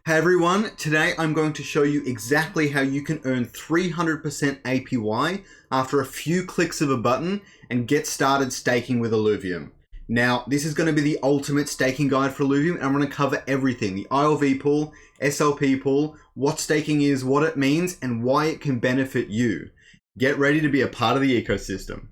Hey everyone, today I'm going to show you exactly how you can earn 300% APY after a few clicks of a button and get started staking with Illuvium. Now, this is going to be the ultimate staking guide for Illuvium, and I'm going to cover everything: the ILV pool, SLP pool, what staking is, what it means, and why it can benefit you. Get ready to be a part of the ecosystem.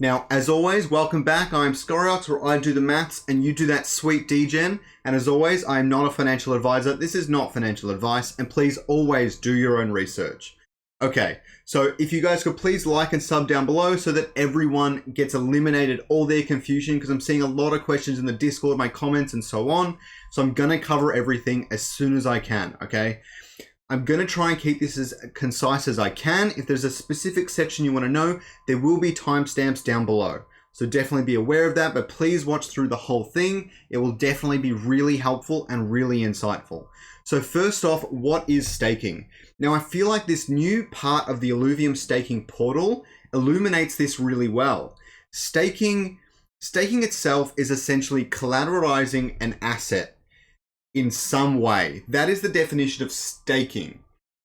Now, as always, welcome back. I'm Scoriox, where I do the maths and you do that sweet degen. And as always, I am not a financial advisor. This is not financial advice, and please always do your own research. Okay, so if you guys could please like and sub down below so that everyone gets eliminated all their confusion, because I'm seeing a lot of questions in the Discord, my comments, and so on. So I'm gonna cover everything as soon as I can, okay? I'm going to try and keep this as concise as I can. If there's a specific section you want to know, there will be timestamps down below. So definitely be aware of that, but please watch through the whole thing. It will definitely be really helpful and really insightful. So first off, what is staking? Now, I feel like this new part of the Illuvium staking portal illuminates this really well. Staking itself is essentially collateralizing an asset in some way. That is the definition of staking.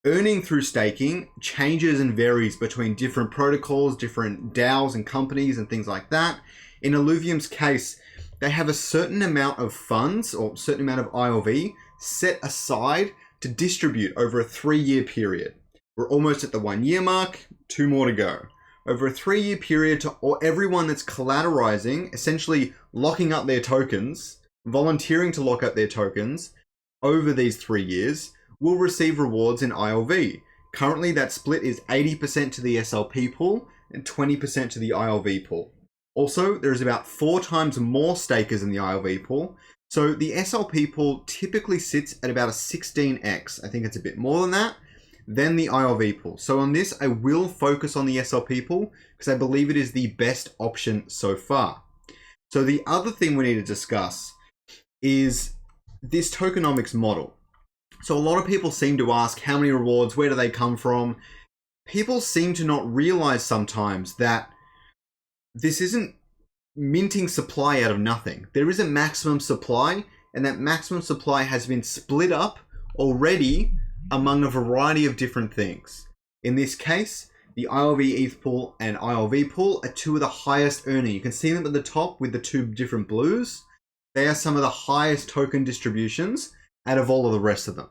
Earning through staking changes and varies between different protocols, different DAOs and companies and things like that. In Illuvium's case, they have a certain amount of funds or a certain amount of ILV set aside to distribute over a 3-year period. We're almost at the 1-year mark, 2 more to go. Over a 3-year period, to everyone that's collateralizing, essentially locking up their tokens, volunteering to lock up their tokens over these 3 years, will receive rewards in ILV. Currently, that split is 80% to the SLP pool and 20% to the ILV pool. Also, there's about 4 times more stakers in the ILV pool. So the SLP pool typically sits at about a 16x. I think it's a bit more than that, than the ILV pool. So on this, I will focus on the SLP pool because I believe it is the best option so far. So the other thing we need to discuss is this tokenomics model. So a lot of people seem to ask how many rewards, where do they come from? People seem to not realize sometimes that this isn't minting supply out of nothing. There is a maximum supply, and that maximum supply has been split up already among a variety of different things. In this case, the ILV ETH pool and ILV pool are 2 of the highest earning. You can see them at the top with the 2 different blues. They are some of the highest token distributions out of all of the rest of them.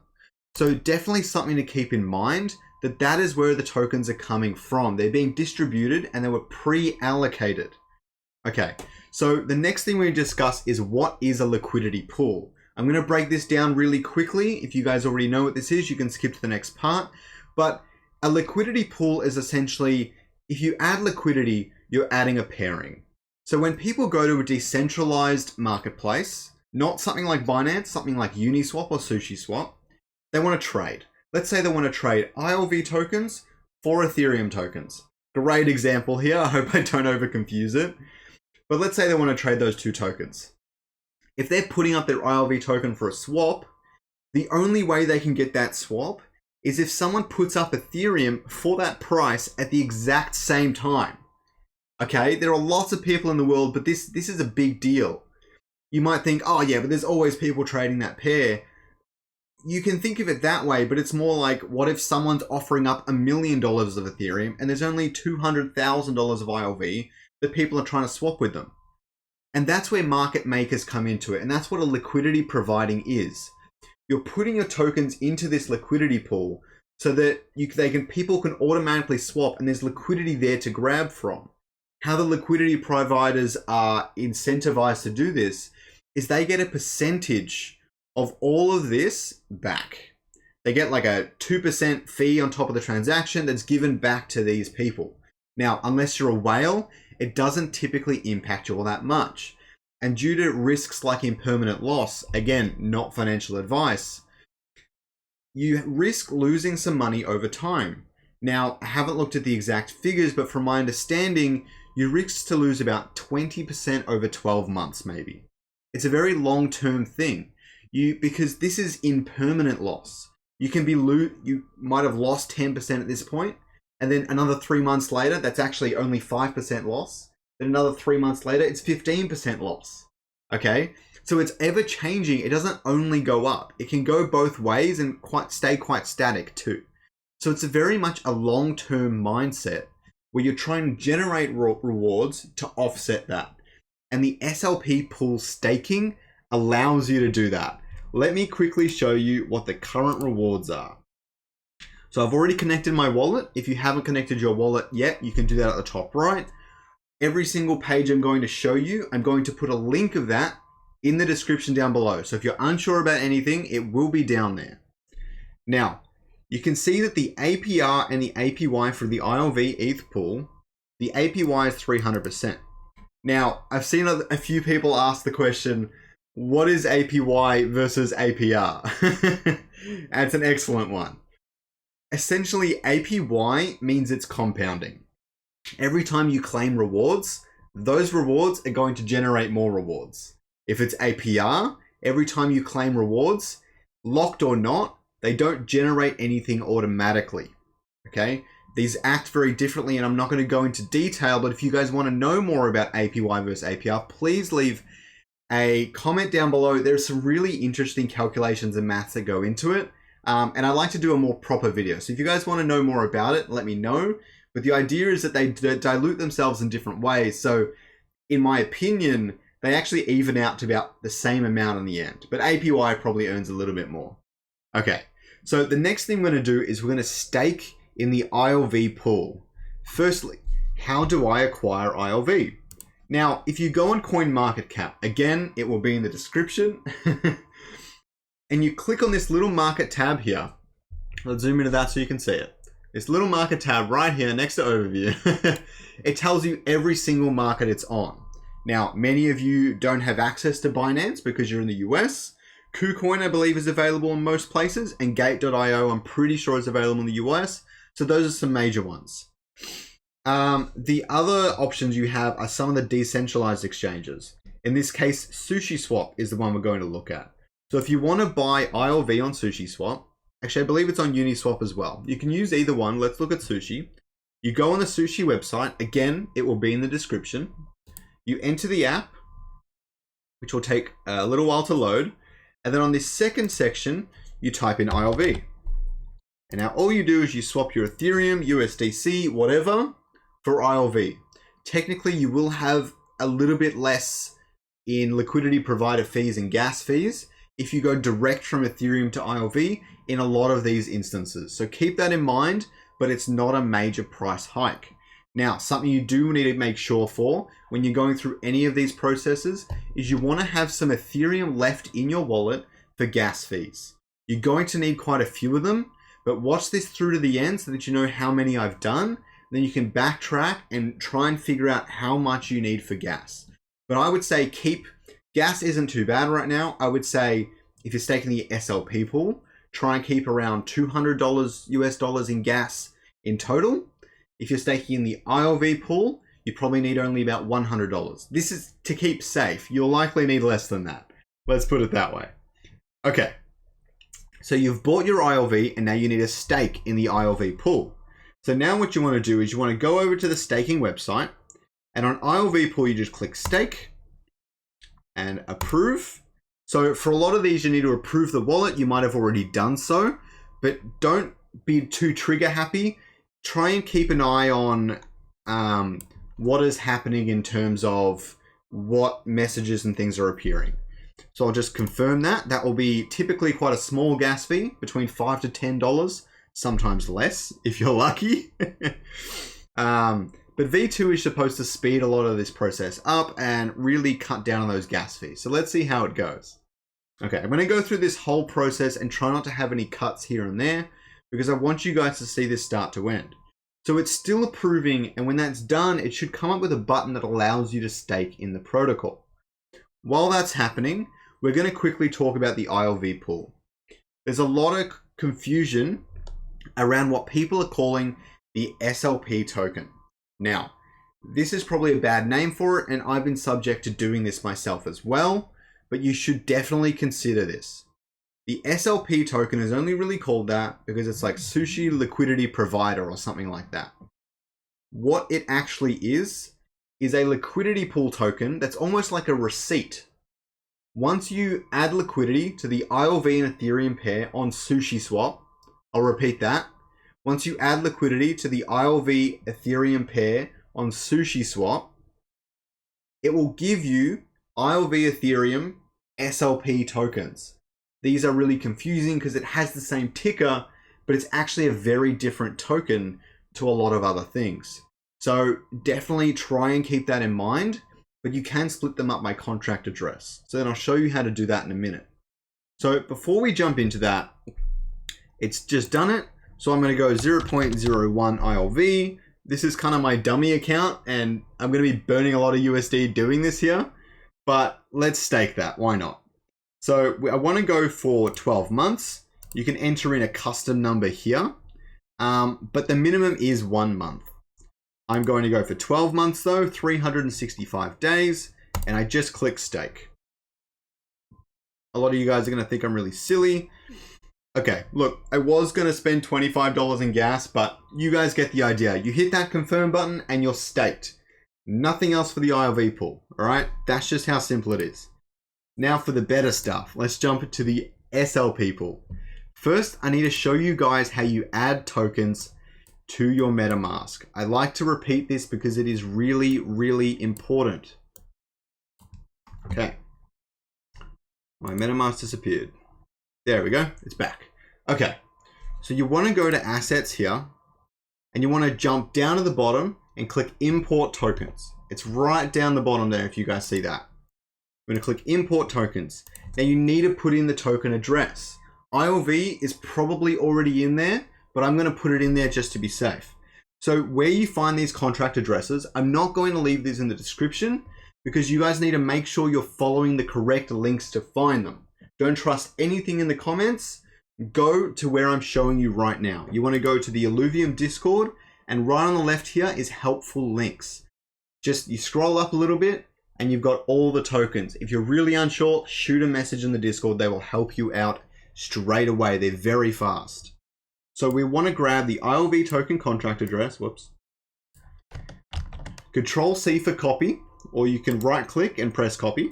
So definitely something to keep in mind, that that is where the tokens are coming from. They're being distributed and they were pre-allocated. Okay, so the next thing we discuss is what is a liquidity pool. I'm going to break this down really quickly. If you guys already know what this is, you can skip to the next part. But a liquidity pool is essentially, if you add liquidity, you're adding a pairing. So when people go to a decentralized marketplace, not something like Binance, something like Uniswap or SushiSwap, they want to trade. Let's say they want to trade ILV tokens for Ethereum tokens. Great example here. I hope I don't over confuse it. But let's say they want to trade those 2 tokens. If they're putting up their ILV token for a swap, the only way they can get that swap is if someone puts up Ethereum for that price at the exact same time. Okay, there are lots of people in the world, but this is a big deal. You might think, oh yeah, but there's always people trading that pair. You can think of it that way, but it's more like, what if someone's offering up $1 million of Ethereum and there's only $200,000 of ILV that people are trying to swap with them? And that's where market makers come into it, and that's what a liquidity providing is. You're putting your tokens into this liquidity pool so that people can automatically swap, and there's liquidity there to grab from. How the liquidity providers are incentivized to do this is they get a percentage of all of this back. They get like a 2% fee on top of the transaction that's given back to these people. Now, unless you're a whale, it doesn't typically impact you all that much. And due to risks like impermanent loss, again, not financial advice, you risk losing some money over time. Now, I haven't looked at the exact figures, but from my understanding, you risk to lose about 20% over 12 months, maybe. It's a very long-term thing, because this is impermanent loss. You can be you might have lost 10% at this point, and then another 3 months later, that's actually only 5% loss. Then another 3 months later, it's 15% loss. Okay, so it's ever changing. It doesn't only go up. It can go both ways and stay quite static too. So it's very much a long-term mindset where you're trying to generate rewards to offset that. And the SLP pool staking allows you to do that. Let me quickly show you what the current rewards are. So I've already connected my wallet. If you haven't connected your wallet yet, you can do that at the top right. Every single page I'm going to show you, I'm going to put a link of that in the description down below. So if you're unsure about anything, it will be down there. Now, you can see that the APR and the APY for the ILV ETH pool, the APY is 300%. Now, I've seen a few people ask the question, what is APY versus APR? That's an excellent one. Essentially, APY means it's compounding. Every time you claim rewards, those rewards are going to generate more rewards. If it's APR, every time you claim rewards, locked or not, they don't generate anything automatically. Okay? These act very differently, and I'm not going to go into detail, but if you guys want to know more about APY versus APR, please leave a comment down below. There's some really interesting calculations and maths that go into it. And I'd like to do a more proper video. So if you guys want to know more about it, let me know. But the idea is that they dilute themselves in different ways. So in my opinion, they actually even out to about the same amount in the end. But APY probably earns a little bit more. Okay, so the next thing we're going to do is we're going to stake in the ILV pool. Firstly, how do I acquire ILV? Now, if you go on CoinMarketCap, again, it will be in the description. And you click on this little market tab here. Let's zoom into that so you can see it. This little market tab right here next to overview. It tells you every single market it's on. Now, many of you don't have access to Binance because you're in the US. KuCoin, I believe, is available in most places, and Gate.io, I'm pretty sure, is available in the US. So those are some major ones. The other options you have are some of the decentralized exchanges. In this case, SushiSwap is the one we're going to look at. So if you want to buy ILV on SushiSwap, actually I believe it's on Uniswap as well. You can use either one. Let's look at Sushi. You go on the Sushi website. Again, it will be in the description. You enter the app, which will take a little while to load. And then on this second section, you type in ILV. And now all you do is you swap your Ethereum, USDC, whatever, for ILV. Technically, you will have a little bit less in liquidity provider fees and gas fees if you go direct from Ethereum to ILV in a lot of these instances. So keep that in mind, but it's not a major price hike. Now, something you do need to make sure for when you're going through any of these processes is you want to have some Ethereum left in your wallet for gas fees. You're going to need quite a few of them, but watch this through to the end so that you know how many I've done. Then you can backtrack and try and figure out how much you need for gas. But I would say gas isn't too bad right now. I would say if you're staking the SLP pool, try and keep around $200 US dollars in gas in total. If you're staking in the ILV pool, you probably need only about $100. This is to keep safe. You'll likely need less than that. Let's put it that way. Okay. So you've bought your ILV and now you need a stake in the ILV pool. So now what you want to do is you want to go over to the staking website, and on ILV pool, you just click stake and approve. So for a lot of these, you need to approve the wallet. You might have already done so, but don't be too trigger happy. Try and keep an eye on what is happening in terms of what messages and things are appearing. So I'll just confirm that. That will be typically quite a small gas fee, between $5 to $10, sometimes less if you're lucky. But V2 is supposed to speed a lot of this process up and really cut down on those gas fees. So let's see how it goes. Okay, I'm going to go through this whole process and try not to have any cuts here and there because I want you guys to see this start to end. So it's still approving, and when that's done, it should come up with a button that allows you to stake in the protocol. While that's happening, we're going to quickly talk about the ILV pool. There's a lot of confusion around what people are calling the SLP token. Now, this is probably a bad name for it, and I've been subject to doing this myself as well, but you should definitely consider this. The SLP token is only really called that because it's like sushi liquidity provider or something like that. What it actually is a liquidity pool token that's almost like a receipt. Once you add liquidity to the ILV and Ethereum pair on SushiSwap, I'll repeat that. Once you add liquidity to the ILV Ethereum pair on SushiSwap, it will give you ILV Ethereum SLP tokens. These are really confusing because it has the same ticker, but it's actually a very different token to a lot of other things. So definitely try and keep that in mind, but you can split them up by contract address. So then I'll show you how to do that in a minute. So before we jump into that, it's just done it. So I'm going to go 0.01 ILV. This is kind of my dummy account, and I'm going to be burning a lot of USD doing this here, but let's stake that. Why not? So I want to go for 12 months. You can enter in a custom number here, but the minimum is 1 month. I'm going to go for 12 months though, 365 days, and I just click stake. A lot of you guys are going to think I'm really silly. Okay, look, I was going to spend $25 in gas, but you guys get the idea. You hit that confirm button and you're staked. Nothing else for the ILV pool, all right? That's just how simple it is. Now for the better stuff, let's jump into the SLP pool. First, I need to show you guys how you add tokens to your MetaMask. I like to repeat this because it is really, really important. Okay. My MetaMask disappeared. There we go, it's back. Okay, so you want to go to assets here and you want to jump down to the bottom and click import tokens. It's right down the bottom there if you guys see that. I'm going to click import tokens. Now you need to put in the token address. ILV is probably already in there, but I'm going to put it in there just to be safe. So where you find these contract addresses, I'm not going to leave these in the description because you guys need to make sure you're following the correct links to find them. Don't trust anything in the comments. Go to where I'm showing you right now. You want to go to the Illuvium Discord, and right on the left here is helpful links. Just you scroll up a little bit and you've got all the tokens. If you're really unsure, shoot a message in the Discord. They will help you out straight away. They're very fast. So we want to grab the ILV token contract address. Whoops. Control C for copy, or you can right click and press copy.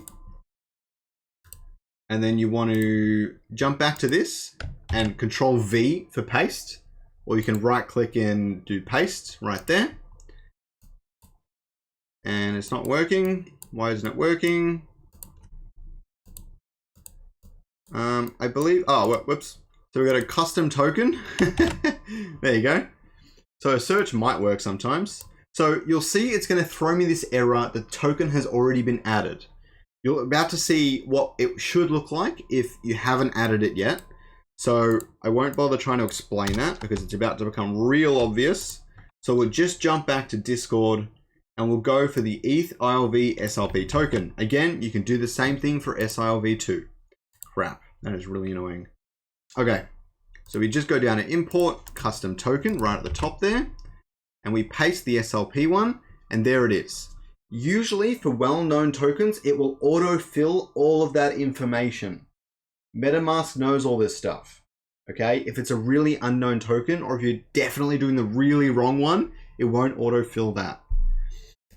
And then you want to jump back to this and Control V for paste, or you can right click and do paste right there. And it's not working. Why isn't it working? I believe, oh, whoops. So we got a custom token. There you go. So a search might work sometimes. So you'll see it's going to throw me this error. The token has already been added. You're about to see what it should look like if you haven't added it yet. So I won't bother trying to explain that because it's about to become real obvious. So we'll just jump back to Discord and we'll go for the ETH ILV SLP token. Again, you can do the same thing for SILV too. Crap, that is really annoying. Okay, so we just go down to import custom token right at the top there, and we paste the SLP one, and there it is. Usually for well-known tokens, it will autofill all of that information. MetaMask knows all this stuff, okay? If it's a really unknown token, or if you're definitely doing the really wrong one, it won't autofill that.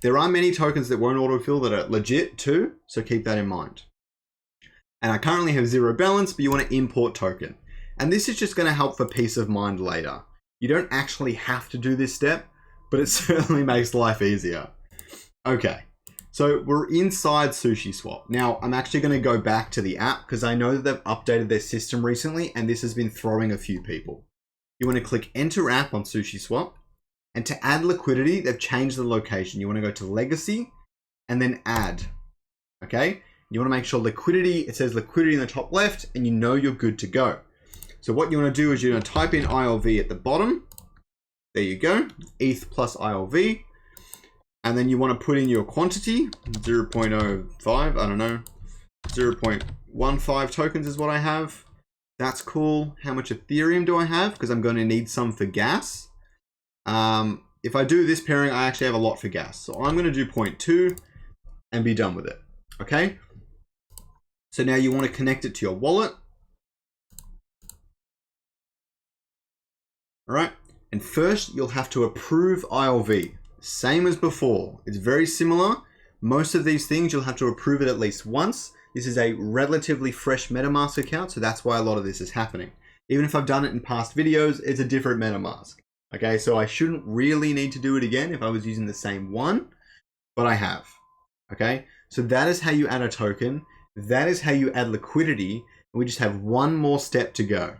There are many tokens that won't autofill that are legit too, so keep that in mind. And I currently have 0 balance, but you want to import token. And this is just going to help for peace of mind later. You don't actually have to do this step, but it certainly makes life easier. Okay, so we're inside SushiSwap. Now, I'm actually going to go back to the app because I know that they've updated their system recently and this has been throwing a few people. You want to click Enter App on SushiSwap, and to add liquidity, they've changed the location. You want to go to Legacy and then Add, okay? You want to make sure liquidity, it says liquidity in the top left, and you know you're good to go. So what you want to do is you're going to type in ILV at the bottom. There you go, ETH plus ILV. And then you want to put in your quantity, 0.05, I don't know, 0.15 tokens is what I have. That's cool. How much Ethereum do I have? Because I'm going to need some for gas. If I do this pairing, I actually have a lot for gas. So I'm going to do 0.2 and be done with it. Okay. So now you want to connect it to your wallet. All right. And first, you'll have to approve ILV. Same as before. It's very similar. Most of these things, you'll have to approve it at least once. This is a relatively fresh MetaMask account, so that's why a lot of this is happening. Even if I've done it in past videos, it's a different MetaMask. Okay, so I shouldn't really need to do it again if I was using the same one, but I have. Okay, so that is how you add a token. That is how you add liquidity. And we just have one more step to go.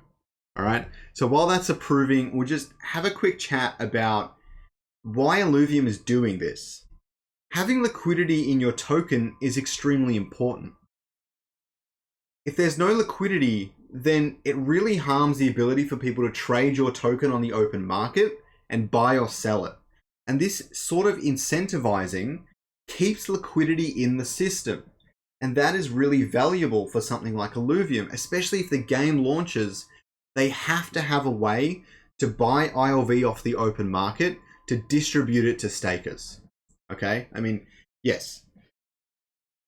All right, so while that's approving, we'll just have a quick chat about why Illuvium is doing this. Having liquidity in your token is extremely important. If there's no liquidity, then it really harms the ability for people to trade your token on the open market and buy or sell it. And this sort of incentivizing keeps liquidity in the system. And that is really valuable for something like Illuvium, especially if the game launches. They have to have a way to buy ILV off the open market to distribute it to stakers. Okay, I mean, yes.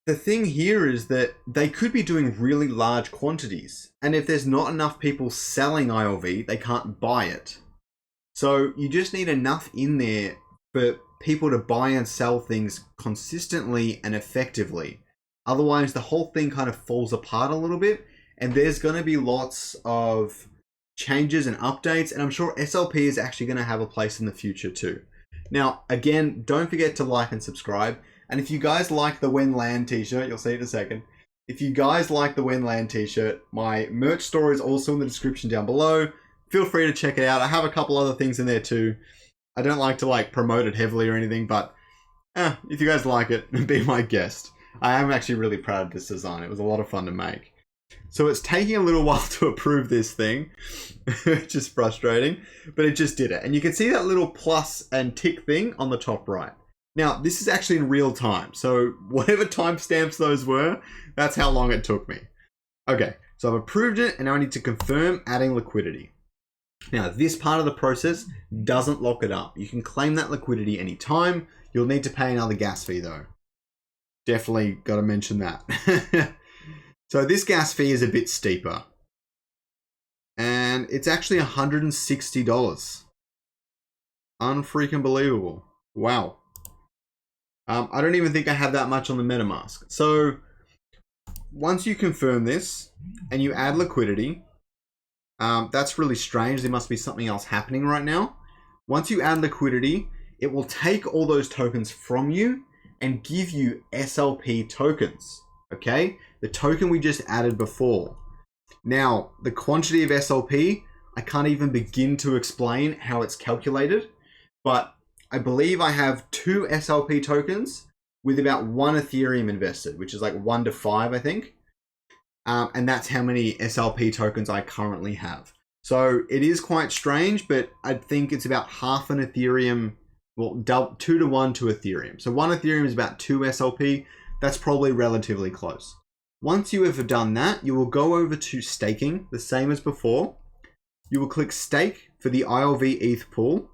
The thing here is that they could be doing really large quantities. And if there's not enough people selling ILV, they can't buy it. So you just need enough in there for people to buy and sell things consistently and effectively. Otherwise, the whole thing kind of falls apart a little bit. And there's going to be lots of changes and updates. And I'm sure SLP is actually going to have a place in the future too. Now, again, don't forget to like and subscribe. And if you guys like the When Land t-shirt, you'll see it in a second. If you guys like the When Land t-shirt, my merch store is also in the description down below. Feel free to check it out. I have a couple other things in there too. I don't like to promote it heavily or anything, but if you guys like it, be my guest. I am actually really proud of this design. It was a lot of fun to make. So it's taking a little while to approve this thing, which is frustrating, but it just did it. And you can see that little plus and tick thing on the top right. Now, this is actually in real time. So whatever timestamps those were, that's how long it took me. Okay, so I've approved it and now I need to confirm adding liquidity. Now, this part of the process doesn't lock it up. You can claim that liquidity anytime. You'll need to pay another gas fee though. Definitely got to mention that. So this gas fee is a bit steeper. And it's actually $160. Unfreaking believable. Wow. I don't even think I have that much on the MetaMask. So once you confirm this and you add liquidity, that's really strange. There must be something else happening right now. Once you add liquidity, it will take all those tokens from you and give you SLP tokens. Okay, the token we just added before. Now, the quantity of SLP, I can't even begin to explain how it's calculated, but I believe I have 2 SLP tokens with about 1 Ethereum invested, which is like 1 to 5, I think. And that's how many SLP tokens I currently have. So it is quite strange, but I think it's about half an Ethereum, well, 2 to 1 to Ethereum. So 1 Ethereum is about 2 SLP. That's probably relatively close. Once you have done that, you will go over to staking, the same as before. You will click stake for the ILV ETH pool.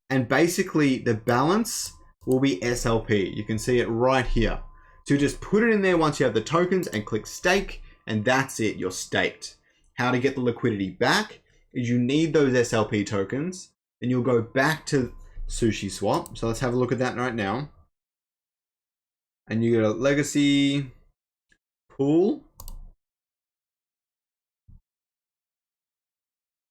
And basically the balance will be SLP. You can see it right here. So you just put it in there once you have the tokens and click stake, and that's it, you're staked. How to get the liquidity back is you need those SLP tokens, and you'll go back to SushiSwap. So let's have a look at that right now. And you get a legacy pool.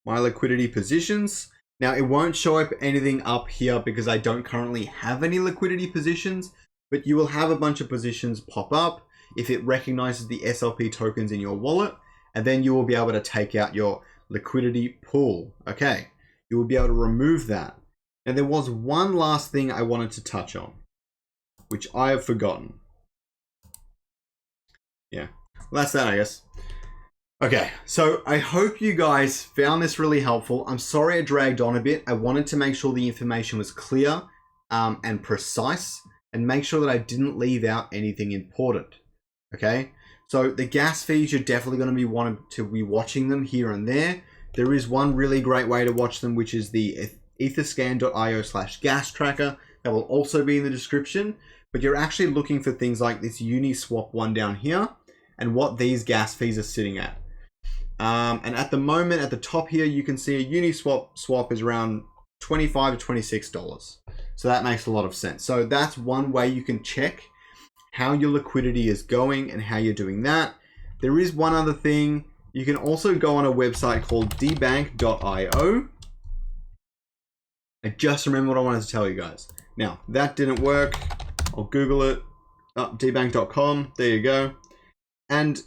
My liquidity positions. Now it won't show up anything up here because I don't currently have any liquidity positions, but you will have a bunch of positions pop up if it recognizes the SLP tokens in your wallet, and then you will be able to take out your liquidity pool. Okay, you will be able to remove that. Now there was one last thing I wanted to touch on, which I have forgotten. Yeah, well, that's that, I guess. Okay, so I hope you guys found this really helpful. I'm sorry I dragged on a bit. I wanted to make sure the information was clear and precise, and make sure that I didn't leave out anything important. Okay, so the gas fees, you're definitely going to be wanting to be watching them here and there. There is one really great way to watch them, which is the etherscan.io/gas tracker. That will also be in the description. But you're actually looking for things like this Uniswap one down here and what these gas fees are sitting at. And at the moment, at the top here, you can see a Uniswap swap is around $25 to $26. So that makes a lot of sense. So that's one way you can check how your liquidity is going and how you're doing that. There is one other thing. You can also go on a website called dbank.io. I just remembered what I wanted to tell you guys. Now, that didn't work. I'll Google it. Oh, dbank.com. There you go. And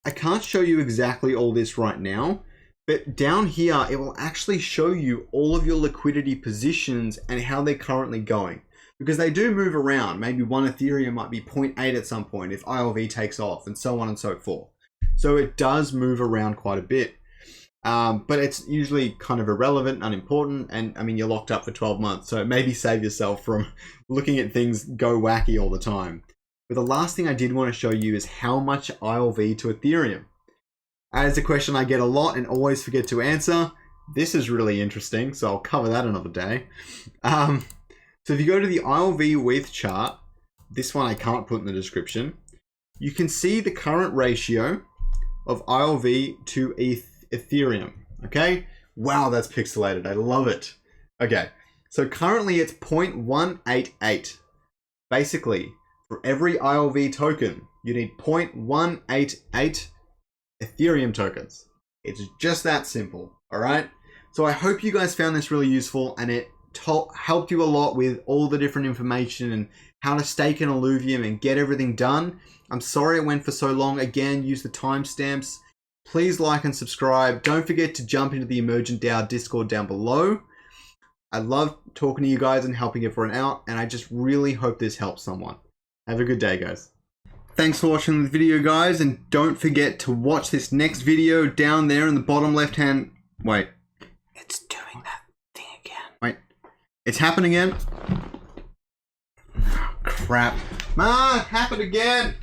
I can't show you exactly all this right now, but down here, it will actually show you all of your liquidity positions and how they're currently going. Because they do move around. Maybe one Ethereum might be 0.8 at some point if ILV takes off, and so on and so forth. So it does move around quite a bit. But it's usually kind of irrelevant, unimportant, and I mean, you're locked up for 12 months, so maybe save yourself from looking at things go wacky all the time. But the last thing I did want to show you is how much ILV to Ethereum. That is a question I get a lot and always forget to answer. This is really interesting, so I'll cover that another day. So if you go to the ILV WETH chart, this one I can't put in the description, you can see the current ratio of ILV to Ethereum, okay? Wow, that's pixelated, I love it. Okay, so currently it's 0.188. Basically, for every ILV token, you need 0.188 Ethereum tokens. It's just that simple, all right? So I hope you guys found this really useful and it helped you a lot with all the different information and how to stake in Illuvium and get everything done. I'm sorry it went for so long. Again, use the timestamps. Please like and subscribe. Don't forget to jump into the Emergent DAO Discord down below. I love talking to you guys and helping everyone out, and I just really hope this helps someone. Have a good day, guys. Thanks for watching the video, guys, and don't forget to watch this next video down there in the bottom left-hand... Wait. It's doing that thing again. Wait. It's happening again? Oh, crap. Ah, it happened again!